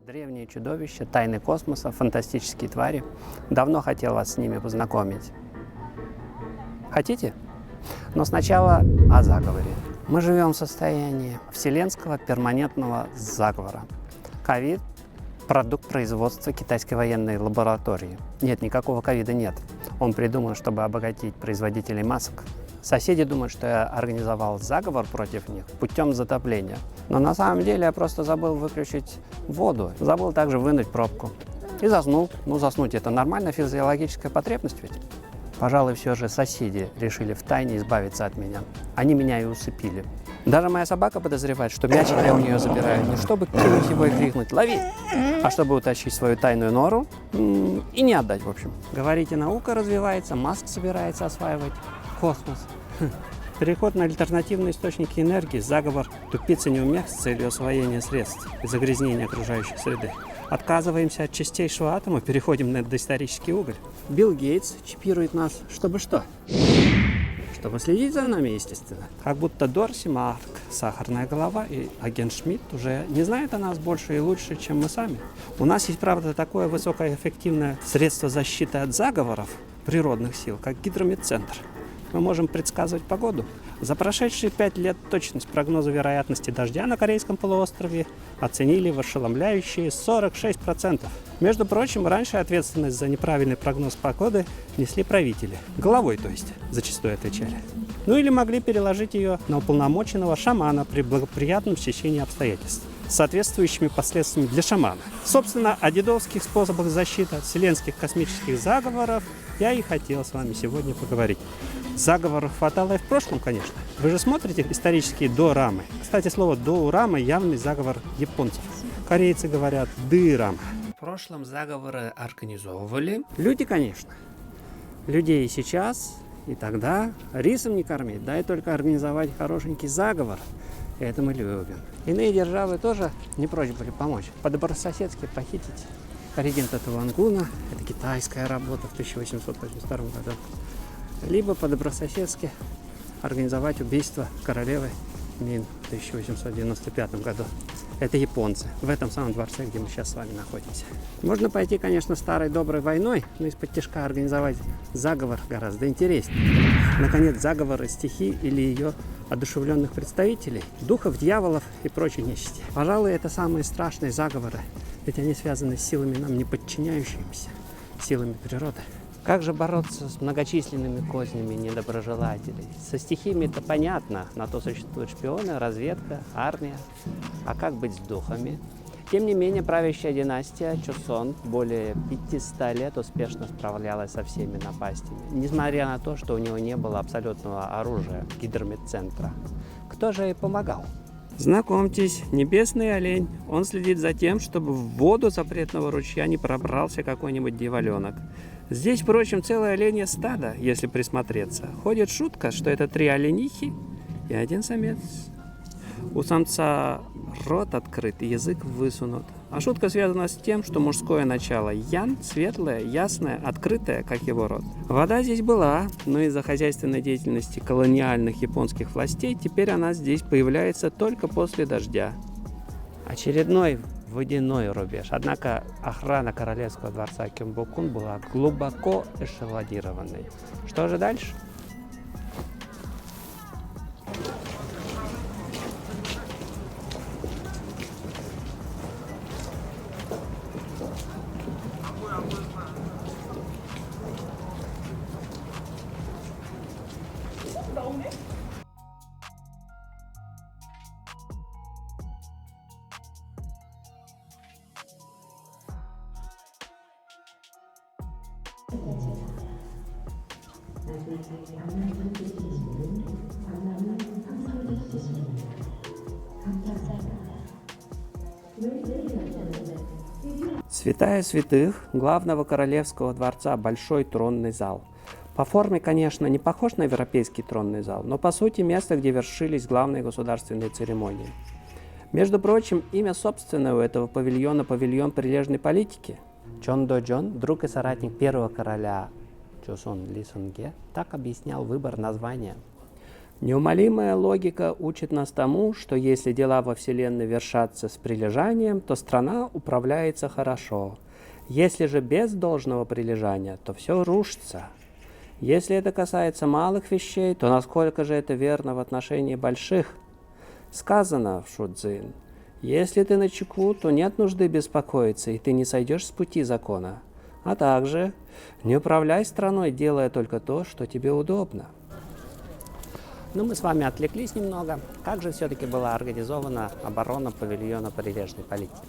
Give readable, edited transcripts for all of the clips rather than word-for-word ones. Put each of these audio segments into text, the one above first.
Древние чудовища, тайны космоса, фантастические твари. Давно хотел вас с ними познакомить. Хотите? Но сначала о заговоре. Мы живем в состоянии вселенского перманентного заговора. Ковид – продукт производства китайской военной лаборатории. Нет, никакого ковида нет. Он придуман, чтобы обогатить производителей масок. Соседи думают, что я организовал заговор против них путем затопления. Но на самом деле я просто забыл выключить воду. Забыл также вынуть пробку. И заснул. Ну, заснуть – это нормальная физиологическая потребность ведь. Пожалуй, все же соседи решили втайне избавиться от меня. Они меня и усыпили. Даже моя собака подозревает, что мячик я у нее забираю не чтобы кинуть его и крикнуть «Лови!», а чтобы утащить свою тайную нору и не отдать, в общем. Говорите, наука развивается, Маск собирается осваивать космос. Переход на альтернативные источники энергии, заговор тупицы неумех с целью освоения средств и загрязнения окружающей среды. Отказываемся от чистейшего атома, переходим на доисторический уголь. Билл Гейтс чипирует нас, чтобы что? Чтобы следить за нами, естественно. Как будто Дорси, Марк, Сахарная голова и агент Шмидт уже не знают о нас больше и лучше, чем мы сами. У нас есть, правда, такое высокоэффективное средство защиты от заговоров природных сил, как гидрометцентр. Мы можем предсказывать погоду. За прошедшие 5 лет точность прогноза вероятности дождя на Корейском полуострове оценили в ошеломляющие 46%. Между прочим, раньше ответственность за неправильный прогноз погоды несли правители. Головой, то есть, зачастую отвечали. Ну или могли переложить ее на уполномоченного шамана при благоприятном стечении обстоятельств с соответствующими последствиями для шамана. Собственно, о дедовских способах защиты от вселенских космических заговоров я и хотел с вами сегодня поговорить. Заговоров хватало и в прошлом, конечно. Вы же смотрите исторические дорамы. Кстати, слово доурама – явный заговор японцев. Корейцы говорят дырама. В прошлом заговоры организовывали люди, конечно. Людей и сейчас, и тогда рисом не кормить, дай только организовать хорошенький заговор. Это мы любим. Иные державы тоже не прочь были помочь. По-добрососедски похитить регента Туангуна. Это китайская работа в 1882 году. Либо по-добрососедски организовать убийство королевы Мин в 1895 году. Это японцы, в этом самом дворце, где мы сейчас с вами находимся. Можно пойти, конечно, старой доброй войной, но из-под тишка организовать заговор гораздо интереснее. Наконец, заговоры стихий или ее одушевленных представителей, духов, дьяволов и прочей нечисти. Пожалуй, это самые страшные заговоры, ведь они связаны с силами нам не подчиняющимися, силами природы. Как же бороться с многочисленными кознями недоброжелателей? Со стихиями-то понятно, на то существуют шпионы, разведка, армия. А как быть с духами? Тем не менее, правящая династия Чосон более 500 лет успешно справлялась со всеми напастями, несмотря на то, что у него не было абсолютного оружия, гидрометцентра. Кто же ей помогал? Знакомьтесь, небесный олень. Он следит за тем, чтобы в воду запретного ручья не пробрался какой-нибудь дьяволенок. Здесь, впрочем, целое оленье стадо, если присмотреться. Ходит шутка, что это 3 оленихи и 1 самец. У самца рот открыт и язык высунут. А шутка связана с тем, что мужское начало ян, светлое, ясное, открытое, как его рот. Вода здесь была, но из-за хозяйственной деятельности колониальных японских властей теперь она здесь появляется только после дождя. Очередной водяной рубеж. Однако охрана королевского дворца Кёмбокун была глубоко эшелонированной. Что же дальше? Святая святых главного королевского дворца большой тронный зал. По форме, конечно, не похож на европейский тронный зал, но по сути место, где вершились главные государственные церемонии. Между прочим, имя собственное у этого павильона – павильон прилежной политики. Чон До-джон, друг и соратник первого короля Чосон Ли Сунге, так объяснял выбор названия. Неумолимая логика учит нас тому, что если дела во Вселенной вершатся с прилежанием, то страна управляется хорошо. Если же без должного прилежания, то все рушится. Если это касается малых вещей, то насколько же это верно в отношении больших? Сказано в Шудзин: если ты начеку, то нет нужды беспокоиться, и ты не сойдешь с пути закона. А также не управляй страной, делая только то, что тебе удобно. Но мы с вами отвлеклись немного. Как же все-таки была организована оборона павильона прилежной политики?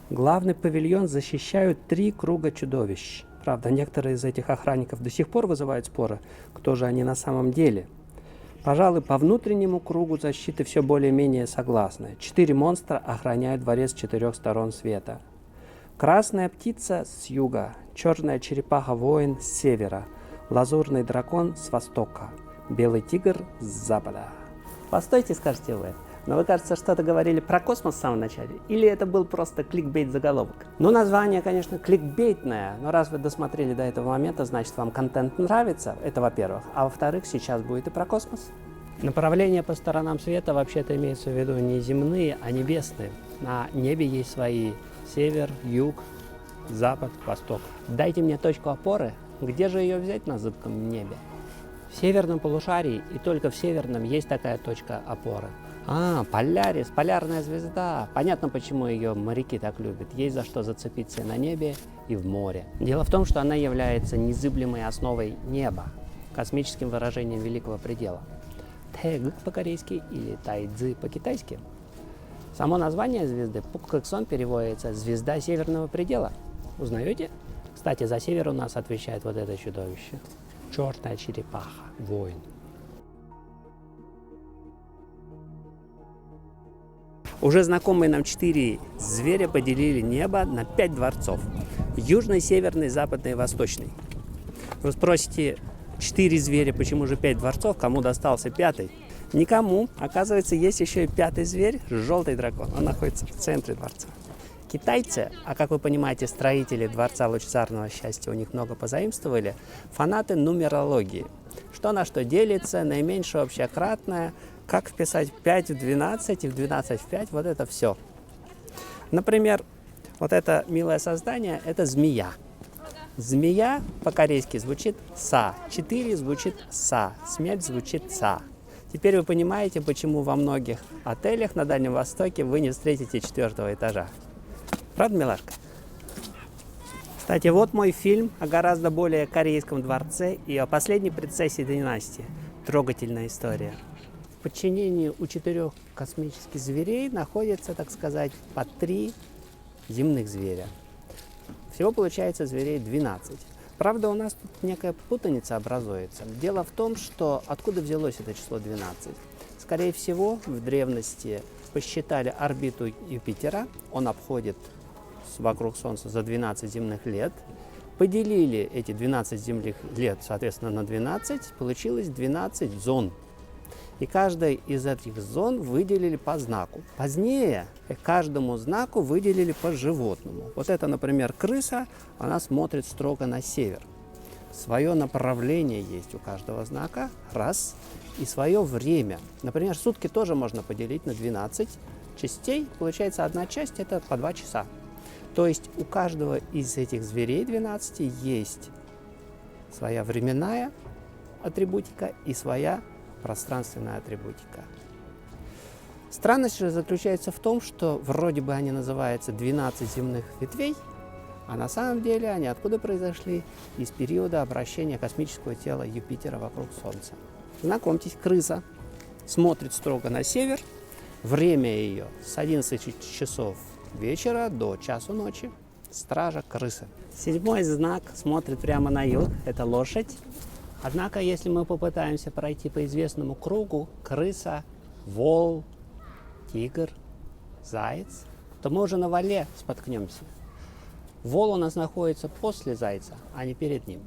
Главный павильон защищают 3 круга чудовищ. Правда, некоторые из этих охранников до сих пор вызывают споры, кто же они на самом деле. Пожалуй, по внутреннему кругу защиты все более-менее согласны. 4 монстра охраняют дворец с 4 сторон света. Красная птица с юга, черная черепаха-воин с севера, лазурный дракон с востока, белый тигр с запада. Постойте, скажете вы, но вы, кажется, что-то говорили про космос в самом начале, или это был просто кликбейт-заголовок? Ну, название, конечно, кликбейтное, но раз вы досмотрели до этого момента, значит, вам контент нравится, это во-первых. А во-вторых, сейчас будет и про космос. Направления по сторонам света вообще-то имеются в виду не земные, а небесные. На небе есть свои север, юг, запад, восток. Дайте мне точку опоры, где же ее взять на зыбком небе? В северном полушарии и только в северном есть такая точка опоры. Полярис, полярная звезда. Понятно, почему ее моряки так любят. Есть за что зацепиться и на небе, и в море. Дело в том, что она является незыблемой основой неба, космическим выражением великого предела. Тэг по-корейски или тайцзы по-китайски. Само название звезды Пуккэксон переводится «звезда северного предела». Узнаете? Кстати, за север у нас отвечает вот это чудовище. Черная черепаха, воин. Уже знакомые нам 4 зверя поделили небо на 5 дворцов. Южный, северный, западный и восточный. Вы спросите, 4 зверя, почему же 5 дворцов, кому достался 5-й? Никому. Оказывается, есть еще и 5-й зверь, желтый дракон. Он находится в центре дворца. Китайцы, а как вы понимаете, строители Дворца Лучезарного Счастья у них много позаимствовали, фанаты нумерологии. Что на что делится, наименьшее общекратное, как вписать 5 в 12 и в 12 в 5, вот это все. Например, вот это милое создание – это змея. Змея по-корейски звучит «са», 4 звучит «са», смерть звучит «са». Теперь вы понимаете, почему во многих отелях на Дальнем Востоке вы не встретите 4-го этажа. Правда, милашка? Кстати, вот мой фильм о гораздо более корейском дворце и о последней принцессе династии. Трогательная история. В подчинении у 4 космических зверей находится, так сказать, по 3 земных зверя. Всего получается зверей 12. Правда, у нас тут некая путаница образуется. Дело в том, что откуда взялось это число 12? Скорее всего, в древности посчитали орбиту Юпитера, он обходит вокруг Солнца за 12 земных лет, поделили эти 12 земных лет, соответственно, на 12, получилось 12 зон. И каждой из этих зон выделили по знаку. Позднее каждому знаку выделили по животному. Вот это, например, крыса, она смотрит строго на север. Свое направление есть у каждого знака, раз, и свое время. Например, сутки тоже можно поделить на 12 частей. Получается, одна часть – это по 2 часа. То есть у каждого из этих зверей 12 есть своя временная атрибутика и своя пространственная атрибутика. Странность же заключается в том, что вроде бы они называются 12 земных ветвей, а на самом деле они откуда произошли? Из периода обращения космического тела Юпитера вокруг Солнца. Знакомьтесь, крыса смотрит строго на север, время ее с 11 часов вечера до часу ночи. Стража крысы. 7-й знак смотрит прямо на юг, это лошадь. Однако, если мы попытаемся пройти по известному кругу крыса, вол, тигр, заяц, то мы уже на воле споткнемся. Вол у нас находится после зайца, а не перед ним.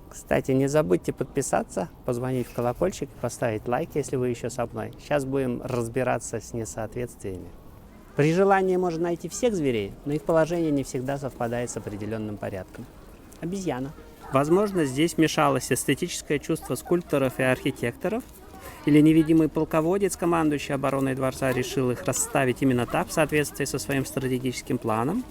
Кстати, не забудьте подписаться, позвонить в колокольчик, поставить лайк, если вы еще со мной. Сейчас будем разбираться с несоответствиями. При желании можно найти всех зверей, но их положение не всегда совпадает с определенным порядком. Обезьяна. Возможно, здесь мешалось эстетическое чувство скульпторов и архитекторов, Или невидимый полководец, командующий обороной дворца, решил их расставить именно так, в соответствии со своим стратегическим планом?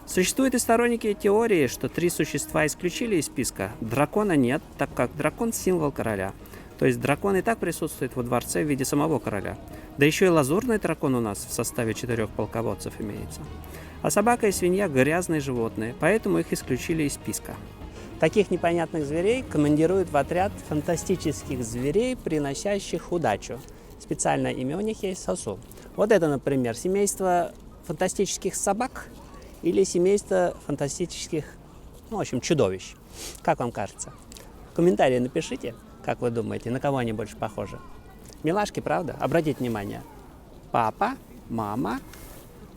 Существуют и сторонники теории, что 3 существа исключили из списка. Дракона нет, так как дракон – символ короля. То есть дракон и так присутствует во дворце в виде самого короля. Да еще и лазурный дракон у нас в составе 4 полководцев имеется. А собака и свинья – грязные животные, поэтому их исключили из списка. Таких непонятных зверей командируют в отряд фантастических зверей, приносящих удачу. Специальное имя у них есть – Сосу. Вот это, например, семейство фантастических собак или семейство фантастических, в общем, чудовищ. Как вам кажется? В комментарии напишите, как вы думаете, на кого они больше похожи. Милашки, правда? Обратите внимание. Папа, мама,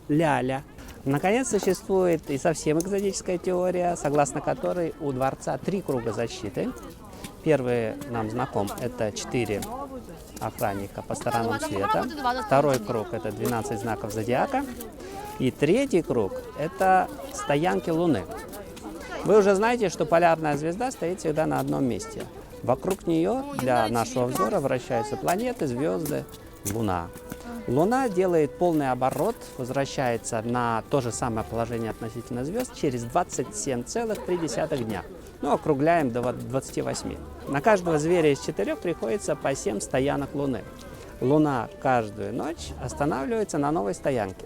ляля. Наконец, существует и совсем экзотическая теория, согласно которой у дворца 3 круга защиты. Первый нам знаком – это 4 охранника по сторонам света. Второй круг – это 12 знаков зодиака. И третий круг – это стоянки Луны. Вы уже знаете, что полярная звезда стоит всегда на одном месте. Вокруг нее для нашего взора вращаются планеты, звезды, Луна. Луна делает полный оборот, возвращается на то же самое положение относительно звезд через 27,3 дня. Ну, округляем до 28. На каждого зверя из 4 приходится по 7 стоянок Луны. Луна каждую ночь останавливается на новой стоянке.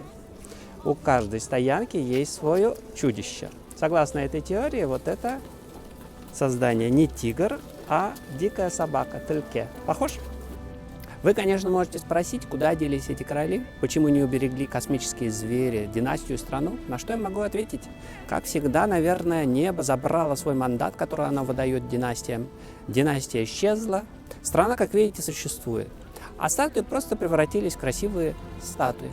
У каждой стоянки есть свое чудище. Согласно этой теории, вот это создание не тигр, а дикая собака, тельке. Похож? Вы, конечно, можете спросить, куда делись эти короли, почему не уберегли космические звери, династию, страну. На что я могу ответить? Как всегда, наверное, небо забрало свой мандат, который оно выдает династиям. Династия исчезла, страна, как видите, существует. А статуи просто превратились в красивые статуи.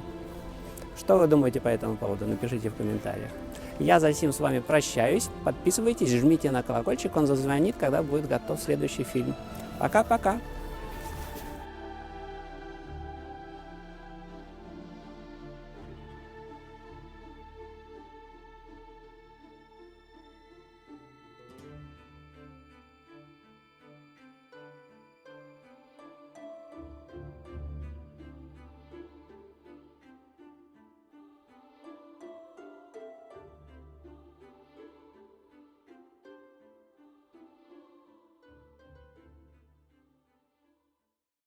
Что вы думаете по этому поводу? Напишите в комментариях. Я за сим с вами прощаюсь. Подписывайтесь, жмите на колокольчик, он зазвонит, когда будет готов следующий фильм. Пока-пока!